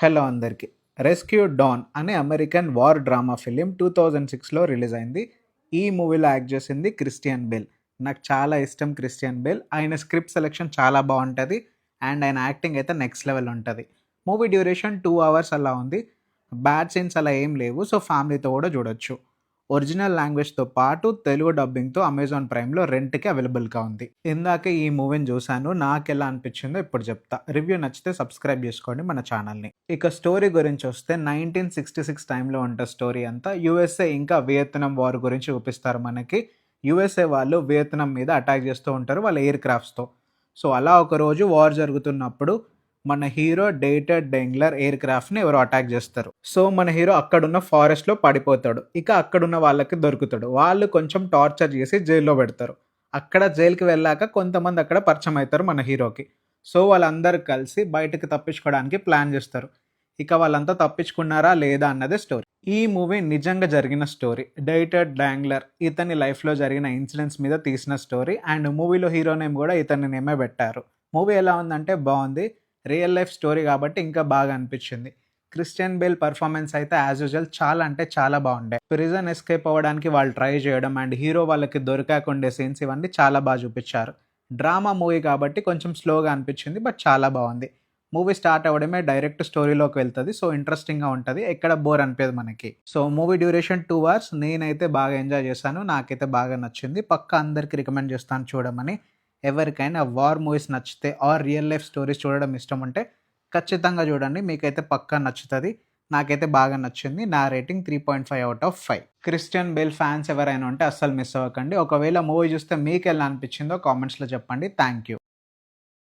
Hello అందరికీ. 'Rescue dawn' అనే American war drama film 2006లో రిలీజ్ అయింది. ఈ మూవీలో యాక్ట్ చేసింది క్రిస్టియన్ బేల్. నాకు చాలా ఇష్టం క్రిస్టియన్ బేల్. ఆయన స్క్రిప్ట్ సెలెక్షన్ చాలా బాగుంటుంది అండ్ ఆయన యాక్టింగ్ అయితే నెక్స్ట్ లెవెల్ ఉంటుంది. మూవీ డ్యూరేషన్ 2 అవర్స్ అలా ఉంది. బ్యాడ్ సీన్స్ అలా ఏం లేవు. సో ఫ్యామిలీతో కూడా చూడొచ్చు. ఒరిజినల్ లాంగ్వేజ్తో పాటు తెలుగు డబ్బింగ్తో అమెజాన్ ప్రైమ్లో రెంట్కి అవైలబుల్గా ఉంది. ఇందాక ఈ మూవీని చూశాను. నాకు ఎలా అనిపించిందో ఇప్పుడు చెప్తా. రివ్యూ నచ్చితే సబ్స్క్రైబ్ చేసుకోండి మన ఛానల్ని. ఇక స్టోరీ గురించి వస్తే 1966 టైంలో ఉంటుంది స్టోరీ అంతా. యుఎస్ఏ ఇంకా వియత్నాం వార్ గురించి చూపిస్తారు మనకి. యుఎస్ఏ వాళ్ళు వియత్నాం మీద అటాక్ చేస్తూ ఉంటారు వాళ్ళ ఎయిర్ క్రాఫ్ట్స్తో. సో అలా ఒకరోజు వార్ జరుగుతున్నప్పుడు మన హీరో డేటెడ్ డెంగ్లర్ ఎయిర్ క్రాఫ్ట్ని ఎవరో అటాక్ చేస్తారు. సో మన హీరో అక్కడున్న ఫారెస్ట్లో పడిపోతాడు. ఇక అక్కడున్న వాళ్ళకి దొరుకుతాడు. వాళ్ళు కొంచెం టార్చర్ చేసి జైల్లో పెడతారు. అక్కడ జైలుకి వెళ్ళాక కొంతమంది అక్కడ పరిచయం అవుతారు మన హీరోకి. సో వాళ్ళందరూ కలిసి బయటకు తప్పించుకోవడానికి ప్లాన్ చేస్తారు. ఇక వాళ్ళంతా తప్పించుకున్నారా లేదా అన్నదే స్టోరీ. ఈ మూవీ నిజంగా జరిగిన స్టోరీ. డేటెడ్ డాంగ్లర్ ఇతని లైఫ్లో జరిగిన ఇన్సిడెంట్స్ మీద తీసిన స్టోరీ అండ్ మూవీలో హీరో నేమ్ కూడా ఇతని నేమే పెట్టారు. మూవీ ఎలా ఉందంటే బాగుంది. రియల్ లైఫ్ స్టోరీ కాబట్టి ఇంకా బాగా అనిపించింది. క్రిస్టియన్ బేల్ పర్ఫార్మెన్స్ అయితే యాజ్ యూజువల్ చాలా అంటే చాలా బాగుండే. ప్రిజన్ ఎస్కేప్ అవ్వడానికి వాళ్ళు ట్రై చేయడం అండ్ హీరో వాళ్ళకి దొరకకుండే సీన్స్ ఇవన్నీ చాలా బాగా చూపించారు. డ్రామా మూవీ కాబట్టి కొంచెం స్లోగా అనిపించింది బట్ చాలా బాగుంది. మూవీ స్టార్ట్ అవ్వడమే డైరెక్ట్ స్టోరీలోకి వెళ్తుంది. సో ఇంట్రెస్టింగ్గా ఉంటుంది. ఎక్కడ బోర్ అనిపించదు మనకి. So movie duration 2 hours. నేనైతే బాగా ఎంజాయ్ చేశాను. నాకైతే బాగా నచ్చింది. పక్కా అందరికి రికమెండ్ చేస్తాను చూడమని. ఎవరికైనా వార్ మూవీస్ నచ్చితే ఆర్ రియల్ లైఫ్ స్టోరీస్ చూడడం ఇష్టం ఉంటే ఖచ్చితంగా చూడండి. మీకైతే పక్కా నచ్చుతుంది. నాకైతే బాగా నచ్చింది. నా రేటింగ్ 3.5/5. క్రిస్టియన్ బేల్ ఫ్యాన్స్ ఎవరైనా ఉంటే అస్సలు మిస్ అవ్వకండి. ఒకవేళ మూవీ చూస్తే మీకు ఎలా అనిపించిందో కామెంట్స్లో చెప్పండి. Thank you.